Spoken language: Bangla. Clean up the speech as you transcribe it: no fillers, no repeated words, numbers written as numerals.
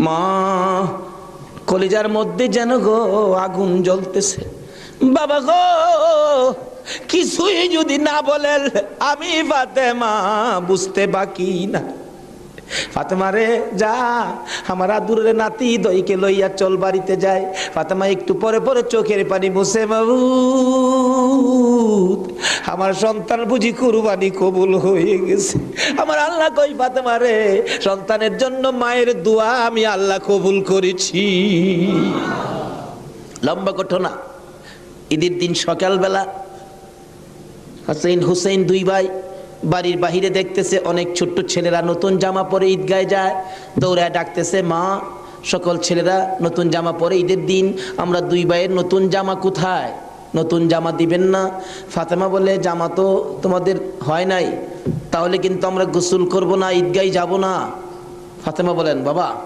মা কলিজার মধ্যে যেন গো আগুন জ্বলতেছে। বাবা গো কিছুই যদি না বলেন আমি ফাতেমা বুঝতে বাকি না। ফাতেমা রে যা, আমার আদুরের নাতি দইকে লইয়া চল বাড়িতে যায়। ফাতেমা একটু পরে পরে চোখের পানি মুছে, মাবুদ আমার সন্তান বুঝি কুরবানি কবুল হয়ে গেছে। আমার আল্লাহ কই ফাতেমা রে, সন্তানের জন্য মায়ের দোয়া আমি আল্লাহ কবুল করেছি। লম্বা ঘটনা। ঈদের দিন সকালবেলা হাসান হুসেন দুই ভাই বাড়ির বাহিরে দেখতেছে অনেক ছোট্ট ছেলেরা নতুন জামা পরে ঈদগায় যায়। দৌড়ায় ডাকতেছে, মা সকল ছেলেরা নতুন জামা পরে, ঈদের দিন আমরা দুই ভাইয়ের নতুন জামা কোথায়? নতুন জামা দিবেন না? ফাতেমা বলে, জামা তো তোমাদের হয় নাই, তাহলে কিন্তু আমরা গোসল করব না, ঈদগায় যাব না। ফাতেমা বলেন, বাবা